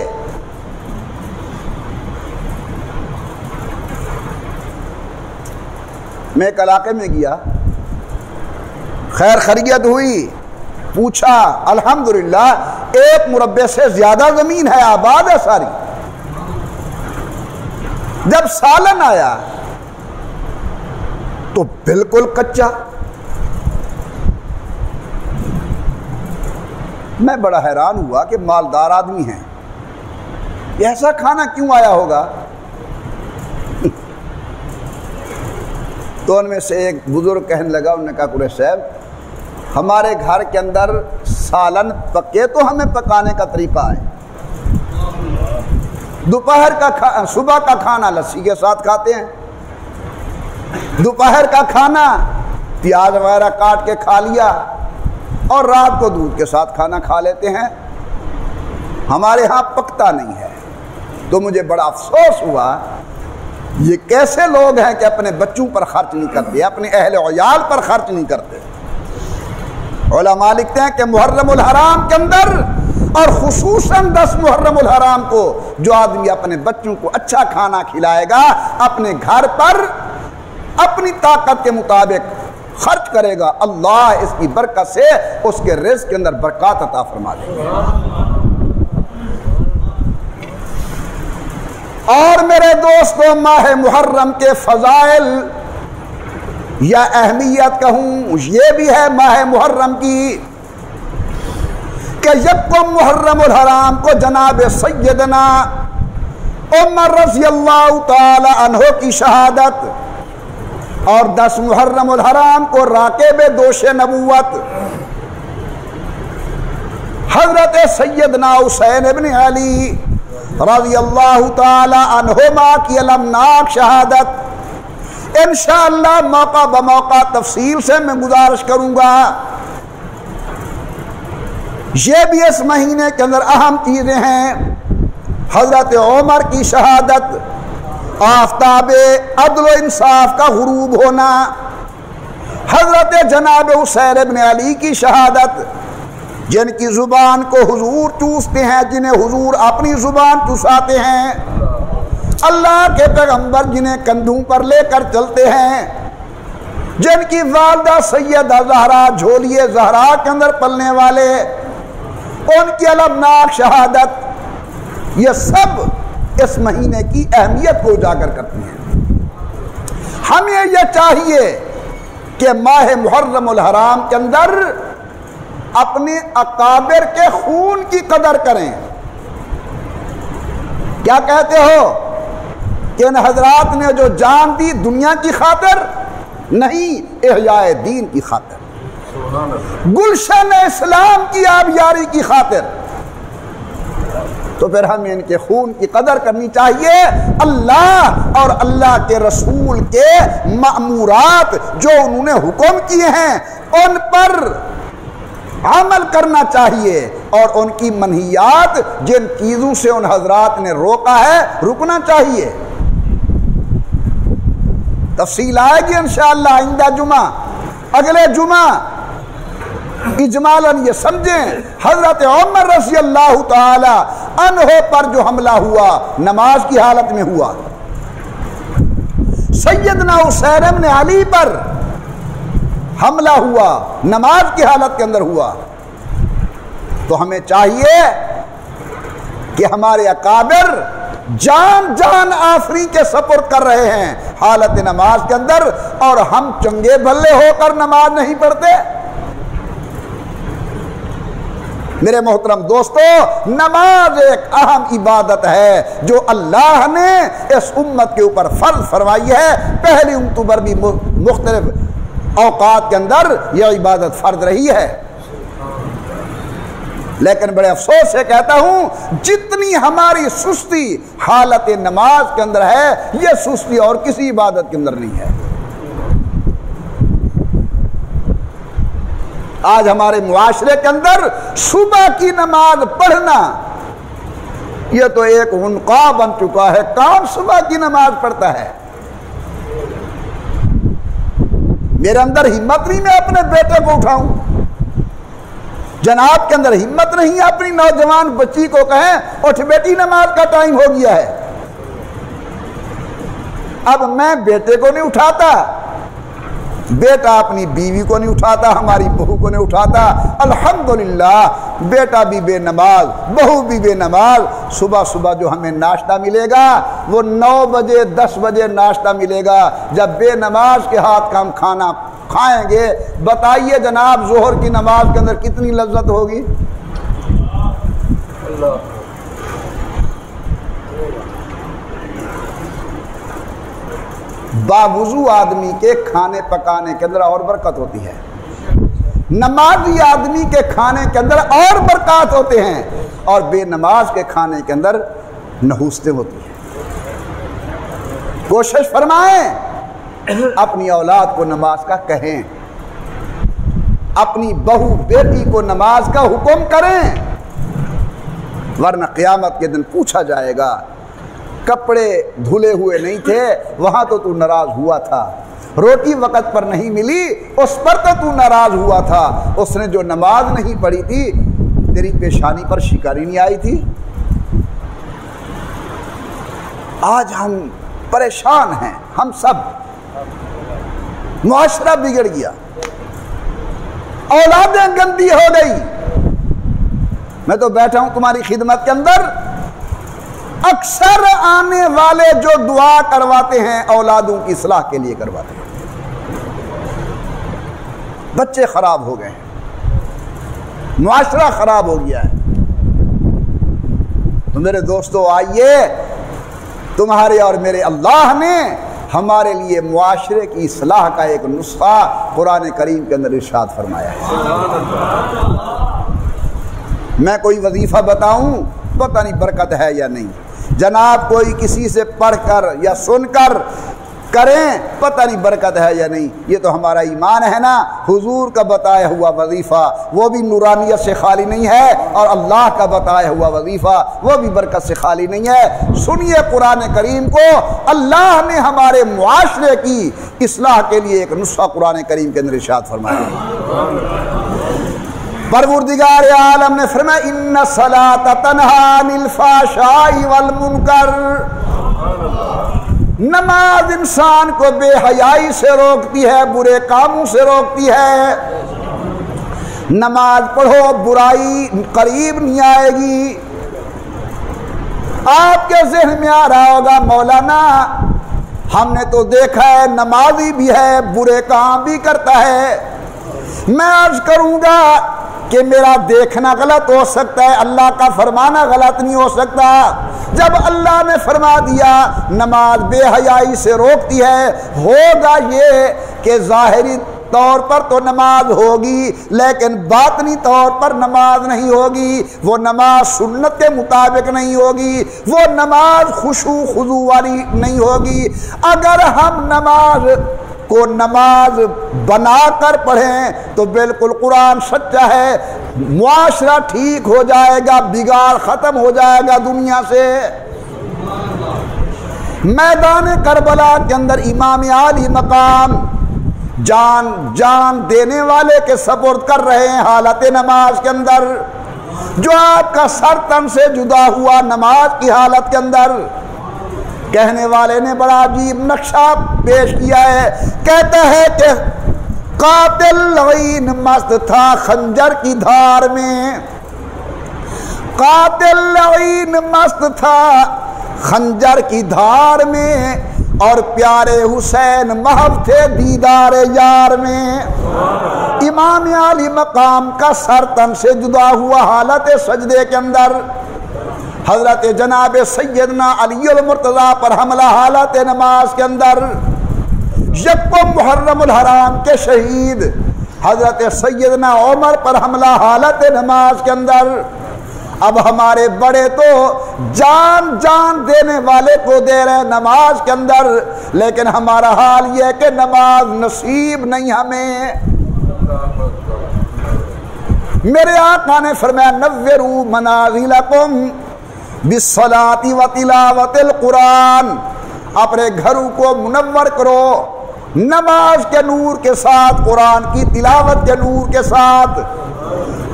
میں ایک علاقے میں گیا، خیر خیریت ہوئی، پوچھا، الحمدللہ 1 مربع سے زیادہ زمین ہے، آباد ہے ساری۔ جب سالن آیا تو بالکل کچا۔ میں بڑا حیران ہوا کہ مالدار آدمی ہیں، ایسا کھانا کیوں آیا ہوگا؟ تو ان میں سے ایک بزرگ کہنے لگا، انہوں نے کہا قریش صاحب ہمارے گھر کے اندر سالن پکے تو ہمیں پکانے کا طریقہ ہے، دوپہر کا صبح کا کھانا لسی کے ساتھ کھاتے ہیں، دوپہر کا کھانا پیاز وغیرہ کاٹ کے کھا لیا، اور رات کو دودھ کے ساتھ کھانا کھا لیتے ہیں، ہمارے ہاں پکتا نہیں ہے۔ تو مجھے بڑا افسوس ہوا، یہ کیسے لوگ ہیں کہ اپنے بچوں پر خرچ نہیں کرتے، اپنے اہل و عیال پر خرچ نہیں کرتے۔ علماء لکھتے ہیں کہ محرم الحرام کے اندر اور خصوصاً 10 محرم الحرام کو جو آدمی اپنے بچوں کو اچھا کھانا کھلائے گا، اپنے گھر پر اپنی طاقت کے مطابق خرچ کرے گا، اللہ اس کی برکت سے اس کے رزق کے اندر برکات عطا فرما دے گا۔ اور میرے دوستو، ماہ محرم کے فضائل یا اہمیت کہوں یہ بھی ہے ماہ محرم کی کہ یکم محرم الحرام کو جناب سیدنا عمر رضی اللہ تعالی عنہ کی شہادت، اور 10 محرم الحرام کو راکب دوش نبوت حضرت سیدنا حسین ابن علی رضی اللہ تعالی عنہما کی المناک شہادت انشاءاللہ موقع بموقع تفصیل سے میں گزارش کروں گا۔ یہ بھی اس مہینے کے اندر اہم چیزیں ہیں. حضرت عمر کی شہادت، آفتاب عدل و انصاف کا غروب ہونا، حضرت جناب حسین ابن علی کی شہادت، جن کی زبان کو حضور چوستے ہیں، جنہیں حضور اپنی زبان چوساتے ہیں، اللہ کے پیغمبر جنہیں کندھوں پر لے کر چلتے ہیں، جن کی والدہ سیدہ زہرا جھولیے زہرا کے اندر پلنے والے، ان کی المناک شہادت، یہ سب اس مہینے کی اہمیت کو اجاگر کرتی ہیں. ہمیں یہ چاہیے کہ ماہ محرم الحرام کے اندر اپنے اکابر کے خون کی قدر کریں. کیا کہتے ہو کہ ان حضرات نے جو جان دی دنیا کی خاطر نہیں، احیاء دین کی خاطر، گلشن اسلام کی آبیاری کی خاطر. تو پھر ہمیں ان کے خون کی قدر کرنی چاہیے. اللہ اور اللہ کے رسول کے مأمورات جو انہوں نے حکم کیے ہیں ان پر عمل کرنا چاہیے، اور ان کی منہیات جن چیزوں سے ان حضرات نے روکا ہے رکنا چاہیے. تفصیل آئے گی انشاءاللہ آئندہ جمعہ، اگلے جمعہ. اجمالاً یہ سمجھیں، حضرت عمر رضی اللہ تعالی عنہ پر جو حملہ ہوا نماز کی حالت میں ہوا، سیدنا حسین بن علی پر حملہ ہوا نماز کی حالت کے اندر ہوا، تو ہمیں چاہیے کہ ہمارے اکابر جان جان آفری کے سپرد کر رہے ہیں حالت نماز کے اندر، اور ہم چنگے بھلے ہو کر نماز نہیں پڑھتے. میرے محترم دوستو، نماز ایک اہم عبادت ہے جو اللہ نے اس امت کے اوپر فرض فرمائی ہے. پہلی امتوں پر بھی مختلف اوقات کے اندر یہ عبادت فرض رہی ہے، لیکن بڑے افسوس سے کہتا ہوں جتنی ہماری سستی حالت نماز کے اندر ہے، یہ سستی اور کسی عبادت کے اندر نہیں ہے. آج ہمارے معاشرے کے اندر صبح کی نماز پڑھنا یہ تو ایک عنقا بن چکا ہے. کون صبح کی نماز پڑھتا ہے؟ میرے اندر ہمت نہیں میں اپنے بیٹے کو اٹھاؤں، جناب کے اندر ہمت نہیں اپنی نوجوان بچی کو کہیں اٹھ بیٹی نماز کا ٹائم ہو گیا ہے. اب میں بیٹے کو نہیں اٹھاتا، بیٹا اپنی بیوی کو نہیں اٹھاتا، ہماری بہو کو نہیں اٹھاتا. الحمدللہ بیٹا بھی بے نماز، بہو بھی بے نماز. صبح صبح جو ہمیں ناشتہ ملے گا وہ 9 بجے 10 بجے ناشتہ ملے گا. جب بے نماز کے ہاتھ کا ہم کھانا کھائیں گے، بتائیے جناب ظہر کی نماز کے اندر کتنی لذت ہوگی. باوضو آدمی کے کھانے پکانے کے اندر اور برکت ہوتی ہے، نمازی آدمی کے کھانے کے اندر اور برکات ہوتے ہیں، اور بے نماز کے کھانے کے اندر نحوستیں ہوتی ہیں. کوشش فرمائیں اپنی اولاد کو نماز کا کہیں، اپنی بہو بیٹی کو نماز کا حکم کریں، ورنہ قیامت کے دن پوچھا جائے گا کپڑے دھلے ہوئے نہیں تھے وہاں تو ناراض ہوا تھا، روٹی وقت پر نہیں ملی اس پر تو ناراض ہوا تھا، اس نے جو نماز نہیں پڑھی تھی تیری پیشانی پر شکاری نہیں آئی تھی. آج ہم پریشان ہیں، ہم سب، معاشرہ بگڑ گیا، اولادیں گندی ہو گئی. میں تو بیٹھا ہوں تمہاری خدمت کے اندر، اکثر آنے والے جو دعا کرواتے ہیں اولادوں کی اصلاح کے لیے کرواتے ہیں. بچے خراب ہو گئے ہیں، معاشرہ خراب ہو گیا ہے. تو میرے دوستو آئیے، تمہارے اور میرے اللہ نے ہمارے لیے معاشرے کی اصلاح کا ایک نسخہ قرآن کریم کے اندر ارشاد فرمایا ہے. میں کوئی وظیفہ بتاؤں پتہ نہیں برکت ہے یا نہیں. جناب کوئی کسی سے پڑھ کر یا سن کر کریں پتہ نہیں برکت ہے یا نہیں. یہ تو ہمارا ایمان ہے نا. حضور کا بتایا ہوا وظیفہ وہ بھی نورانیت سے خالی نہیں ہے, اور اللہ کا بتایا ہوا وظیفہ وہ بھی برکت سے خالی نہیں ہے. سنیے قرآن کریم کو. اللہ نے ہمارے معاشرے کی اصلاح کے لیے ایک نسخہ قرآن کریم کے اندر ارشاد فرمایا. پروردگار عالم نے فرمایا ان الصلاۃ تنہی عن الفحشاء والمنکر. نماز انسان کو بے حیائی سے روکتی ہے, برے کاموں سے روکتی ہے. نماز پڑھو برائی قریب نہیں آئے گی. آپ کے ذہن میں آ رہا ہوگا مولانا ہم نے تو دیکھا ہے نمازی بھی ہے برے کام بھی کرتا ہے. میں عرض کروں گا کہ میرا دیکھنا غلط ہو سکتا ہے, اللہ کا فرمانا غلط نہیں ہو سکتا. جب اللہ نے فرما دیا نماز بے حیائی سے روکتی ہے, ہوگا یہ کہ ظاہری طور پر تو نماز ہوگی لیکن باطنی طور پر نماز نہیں ہوگی. وہ نماز سنت کے مطابق نہیں ہوگی, وہ نماز خشوع خضوع والی نہیں ہوگی. اگر ہم نماز کو نماز بنا کر پڑھیں تو بالکل قرآن سچا ہے, معاشرہ ٹھیک ہو جائے گا, بگاڑ ختم ہو جائے گا دنیا سے. میدان کربلا کے اندر امام عالی مقام جان دینے والے کے سپرد کر رہے ہیں حالت نماز کے اندر, جو آپ کا سر تن سے جدا ہوا نماز کی حالت کے اندر. کہنے والے نے بڑا عجیب نقشہ پیش کیا ہے. کہتا ہے کہ قاتل لعین مست تھا خنجر کی دھار میں. قاتل لعین مست تھا خنجر کی دھار میں, اور پیارے حسین محو تھے دیدار یار میں. امام عالی مقام کا سر تن سے جدا ہوا حالت سجدے کے اندر, حضرت جناب سیدنا علی المرتضیٰ پر حملہ حالت نماز کے اندر. یکم محرم الحرام کے شہید حضرت سیدنا عمر پر حملہ حالت نماز کے اندر. اب ہمارے بڑے تو جان دینے والے کو دے رہے نماز کے اندر, لیکن ہمارا حال یہ ہے کہ نماز نصیب نہیں ہمیں. میرے آقا نے فرمایا نوروا منازلکم بالصلاۃ وتلاوۃ القرآن. اپنے گھروں کو منور کرو نماز کے نور کے ساتھ, قرآن کی تلاوت کے نور کے ساتھ.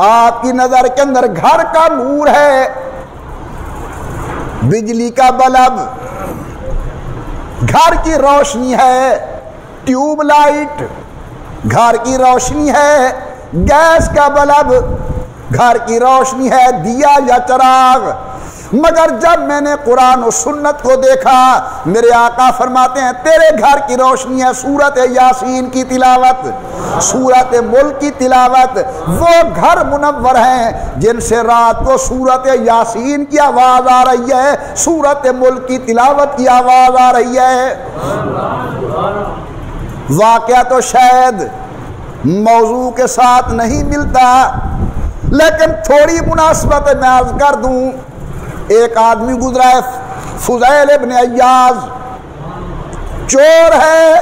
آپ کی نظر کے اندر گھر کا نور ہے, بجلی کا بلب, گھر کی روشنی ہے, ٹیوب لائٹ گھر کی روشنی ہے, گیس کا بلب گھر کی روشنی ہے, دیا یا چراغ. مگر جب میں نے قرآن و سنت کو دیکھا, میرے آقا فرماتے ہیں تیرے گھر کی روشنی ہے سورت یاسین کی تلاوت, سورت ملک کی تلاوت. وہ گھر منور ہیں جن سے رات کو سورت یاسین کی آواز آ رہی ہے, سورت ملک کی تلاوت کی آواز آ رہی ہے. واقعہ تو شاید موضوع کے ساتھ نہیں ملتا, لیکن تھوڑی مناسبت میں عرض کر دوں. ایک آدمی گزرا ہے فضیل ابن عیاض, چور ہے,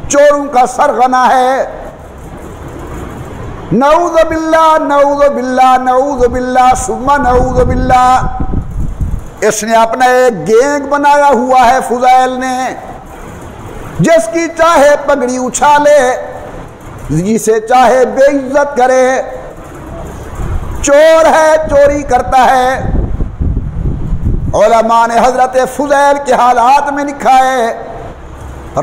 چوروں کا سرغنہ ہے. نعوذ باللہ نعوذ باللہ نعوذ باللہ ثم نعوذ باللہ. اس نے اپنا ایک گینگ بنایا ہوا ہے فضیل نے, جس کی چاہے پگڑی اچھالے, جسے چاہے بے عزت کرے. چور ہے, چوری کرتا ہے. علماء نے حضرت فضیل کے حالات میں لکھا ہے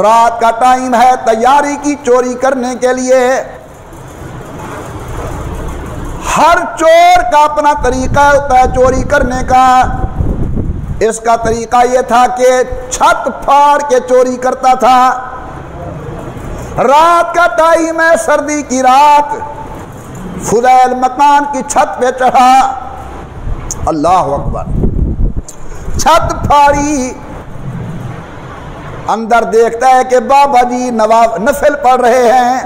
رات کا ٹائم ہے, تیاری کی چوری کرنے کے لیے. ہر چور کا اپنا طریقہ ہوتا ہے چوری کرنے کا. اس کا طریقہ یہ تھا کہ چھت پھاڑ کے چوری کرتا تھا. رات کا ٹائم ہے, سردی کی رات. فضیل مکان کی چھت پہ چڑھا, اللہ اکبر, چھت پھاڑی. اندر دیکھتا ہے کہ بابا جی نفل پڑھ رہے ہیں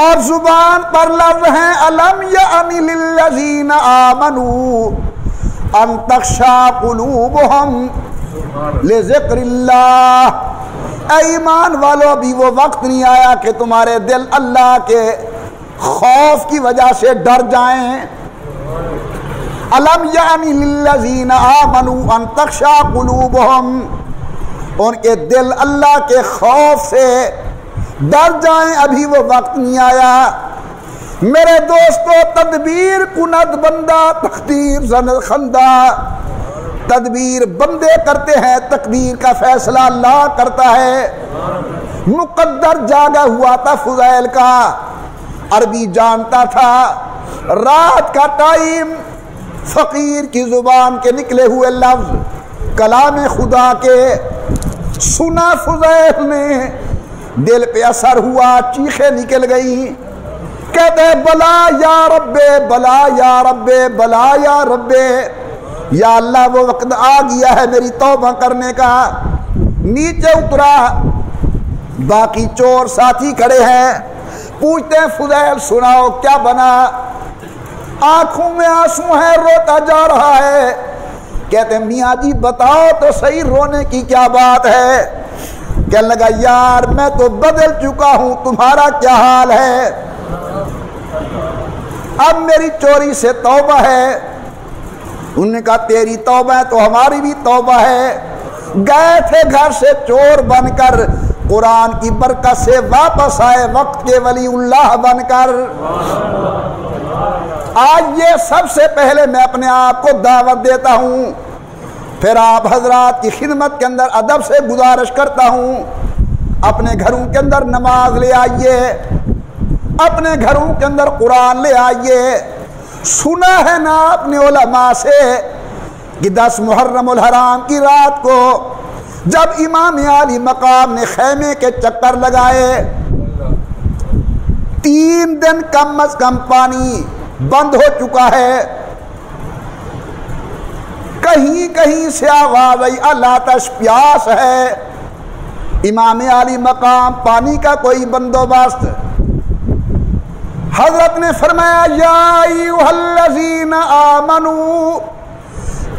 اور زبان پر لفظ ہیں الم یأن للذین آمنوا ان تخشع قلوبهم لذکر اللہ. اے ایمان والو ابھی وہ وقت نہیں آیا کہ تمہارے دل اللہ کے خوف کی وجہ سے ڈر جائیں. الم یعنی للذین آمنوا ان تخشع قلوبہم، ان کے دل اللہ کے خوف سے ڈر جائیں، ابھی وہ وقت نہیں آیا. میرے دوستو تدبیر کند بندہ تقدیر زند خندہ، تدبیر بندے کرتے ہیں، تقدیر کا فیصلہ اللہ کرتا ہے. مقدر جاگا ہوا تھا فضیل کا، عربی جانتا تھا، رات کا ٹائم فقیر کی زبان کے نکلے ہوئے لفظ کلام خدا کے سنا فضیل نے، دل پہ اثر ہوا، چیخیں نکل گئی، کہتے بلا یا رب بلا یا رب بلا یا رب، یا اللہ وہ وقت آ گیا ہے میری توبہ کرنے کا. نیچے اترا، باقی چور ساتھی کھڑے ہیں، پوچھتے ہیں فضیل سناؤ کیا بنا؟ آنکھوں میں آنسو ہے، روتا جا رہا ہے. کہتے ہیں میاں جی بتاؤ تو صحیح رونے کی کیا بات ہے؟ کہنے لگا یار میں تو بدل چکا ہوں، تمہارا کیا حال ہے؟ اب میری چوری سے توبہ ہے. انہوں نے کہا تیری توبہ ہے تو ہماری بھی توبہ ہے. گئے تھے گھر سے چور بن کر، قرآن کی برکت سے واپس آئے وقت کے ولی اللہ بن کر. آج یہ سب سے پہلے میں اپنے آپ کو دعوت دیتا ہوں، پھر آپ حضرات کی خدمت کے اندر ادب سے گزارش کرتا ہوں، اپنے گھروں کے اندر نماز لے آئیے، اپنے گھروں کے اندر قرآن لے آئیے. سنا ہے نا اپنے علماء سے کہ 10 محرم الحرام کی رات کو جب امام عالی مقام نے خیمے کے چکر لگائے، 3 دن کم از کم پانی بند ہو چکا ہے. کہیں کہیں سے آواز آئی اللہ تش پیاس ہے. امام عالی مقام پانی کا کوئی بندوبست. حضرت نے فرمایا یا ایھا الذین آمنوا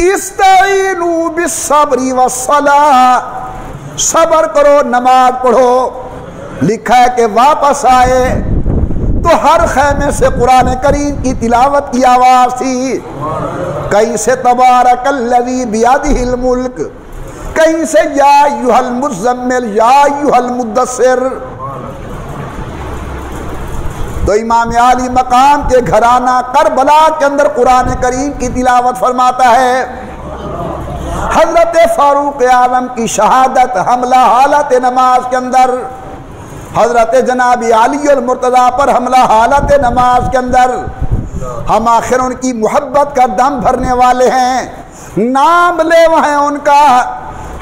استعینوا بالصبر والصلاۃ، صبر کرو نماز پڑھو. لکھا ہے کہ واپس آئے تو ہر خیمے سے قرآن کریم کی تلاوت کی آواز تھی. کہیں سے تبارک الذی بیدہ الملک، کہیں سے یا ایھا المزمل یا ایھا المدثر. تو امام عالی مقام کے گھرانہ کربلا کے اندر قرآن کریم کی تلاوت فرماتا ہے. حضرت فاروق اعظم کی شہادت حملہ حالت نماز کے اندر، حضرت جناب علی المرتضیٰ پر حملہ حالت نماز کے اندر. ہم آخر ان کی محبت کا دم بھرنے والے ہیں، نام لے وہ ہیں ان کا.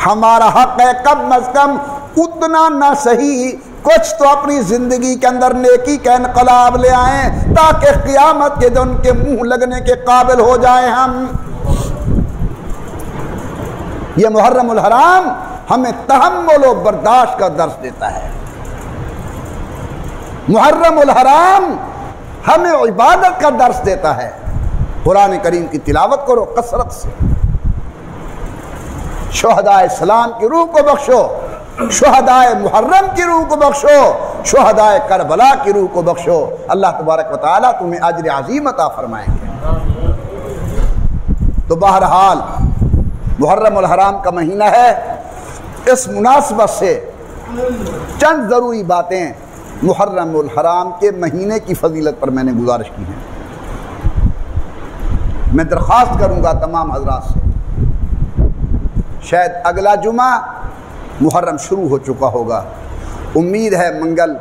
ہمارا حق ہے کم از کم اتنا نہ صحیح کچھ تو اپنی زندگی کے اندر نیکی کا انقلاب لے آئیں تاکہ قیامت کے دن کے منہ لگنے کے قابل ہو جائیں ہم. یہ محرم الحرام ہمیں تحمل و برداشت کا درس دیتا ہے. محرم الحرام ہمیں عبادت کا درس دیتا ہے. قرآن کریم کی تلاوت کرو کثرت سے. شہداء اسلام کی روح کو بخشو، شہداء محرم کی روح کو بخشو، شہداء کربلا کی روح کو بخشو. اللہ تبارک و تعالیٰ تمہیں اجر عظیم عطا فرمائیں گے. تو بہرحال محرم الحرام کا مہینہ ہے. اس مناسبت سے چند ضروری باتیں محرم الحرام کے مہینے کی فضیلت پر میں نے گزارش کی ہیں. میں درخواست کروں گا تمام حضرات سے، شاید اگلا جمعہ محرم شروع ہو چکا ہوگا، امید ہے منگل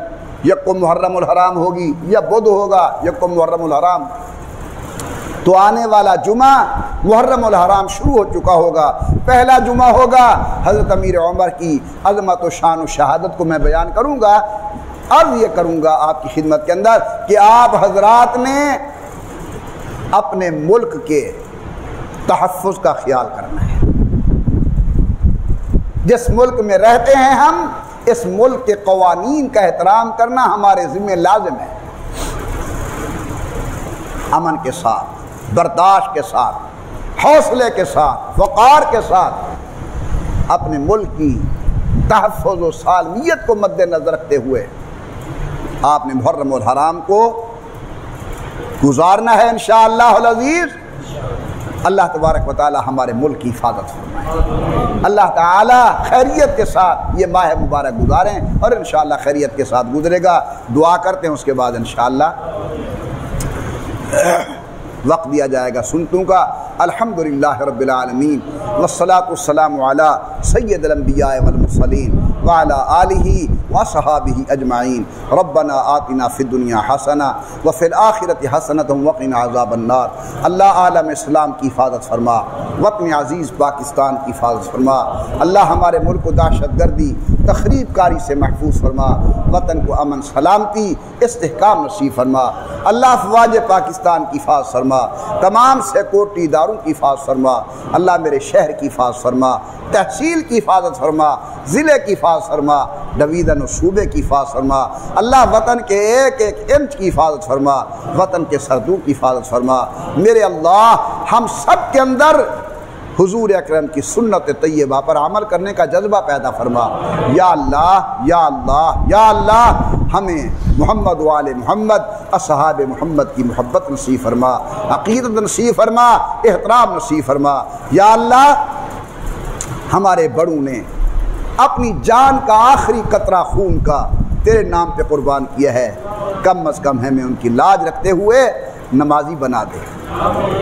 یکم محرم الحرام ہوگی یا بدھ ہوگا یکم محرم الحرام. تو آنے والا جمعہ محرم الحرام شروع ہو چکا ہوگا. پہلا جمعہ ہوگا حضرت امیر عمر کی عظمت و شان و شہادت کو میں بیان کروں گا. عرض یہ کروں گا آپ کی خدمت کے اندر کہ آپ حضرات نے اپنے ملک کے تحفظ کا خیال کرنا ہے. جس ملک میں رہتے ہیں ہم، اس ملک کے قوانین کا احترام کرنا ہمارے ذمہ لازم ہے. امن کے ساتھ، برداشت کے ساتھ، حوصلے کے ساتھ، وقار کے ساتھ اپنے ملک کی تحفظ و سالمیت کو مد نظر رکھتے ہوئے آپ نے محرم الحرام کو گزارنا ہے انشاءاللہ العزیز۔ اللہ تبارک و تعالی ہمارے ملک کی حفاظت فرمائے، اللہ تعالی خیریت کے ساتھ یہ ماہ مبارک گزاریں، اور انشاءاللہ خیریت کے ساتھ گزرے گا۔ دعا کرتے ہیں، اس کے بعد انشاءاللہ وقت دیا جائے گا سنتوں کا۔ الحمدللہ رب العالمین، والصلاة والسلام علی سید الانبیاء والمرسلین وعلی آلہ وصحابہ اجمعین۔ ربنا آتنا فی الدنیا حسنہ وفی الآخرۃ حسنۃ وقنا عذاب النار۔ اللہ عالم اسلام کی حفاظت فرما، وطن عزیز پاکستان کی حفاظت فرما۔ اللہ ہمارے ملک کو دہشت گردی تخریب کاری سے محفوظ فرما، وطن کو امن سلامتی استحکام نصیب فرما۔ اللہ افواج پاکستان کی حفاظت فرما، تمام سیکورٹی اداروں کی حفاظت فرما۔ اللہ میرے شہر کی حفاظت فرما، تحصیل کی حفاظت فرما، ضلع کی حفاظت فرما، ڈویژن و صوبے کی حفاظت فرما۔ اللہ وطن کے ایک ایک انچ کی حفاظت فرما، وطن کے سردوں کی حفاظت فرما۔ میرے اللہ ہم سب کے اندر حضور اکرم کی سنت طیبہ پر عمل کرنے کا جذبہ پیدا فرما۔ یا اللہ یا اللہ یا اللہ ہمیں محمد و آل محمد اصحاب محمد کی محبت نصیب فرما، عقیدت نصیب فرما، احترام نصیب فرما۔ یا اللہ ہمارے بڑوں نے اپنی جان کا آخری قطرہ خون کا تیرے نام پہ قربان کیا ہے، کم از کم ہمیں ان کی لاج رکھتے ہوئے نمازی بنا دے۔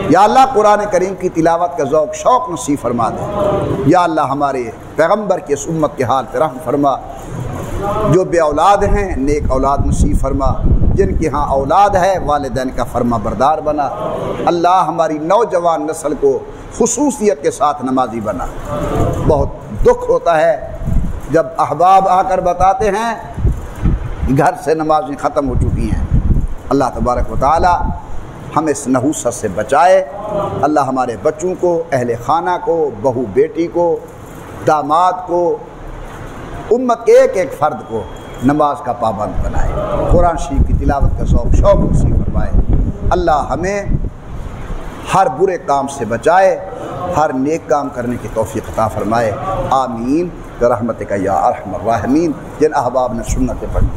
یا اللہ قرآن کریم کی تلاوت کا ذوق شوق نصیب فرما دے۔ یا اللہ ہمارے پیغمبر کی اس امت کے حال پہ رحم فرما، جو بے اولاد ہیں نیک اولاد نصیب فرما، جن کے ہاں اولاد ہے والدین کا فرما بردار بنا۔ اللہ ہماری نوجوان نسل کو خصوصیت کے ساتھ نمازی بنا۔ بہت دکھ ہوتا ہے جب احباب آ کر بتاتے ہیں گھر سے نمازیں ختم ہو چکی ہیں۔ اللہ تبارک و تعالی ہمیں اس نحوست سے بچائے۔ اللہ ہمارے بچوں کو، اہل خانہ کو، بہو بیٹی کو، داماد کو، امت کے ایک ایک فرد کو نماز کا پابند بنائے، قرآن شریف کی تلاوت کا ذوق شوق نصیب فرمائے۔ اللہ ہمیں ہر برے کام سے بچائے، ہر نیک کام کرنے کی توفیق عطا فرمائے۔ آمین برحمتک یا ارحم الراحمین۔ جن احباب نے سنتیں پڑھی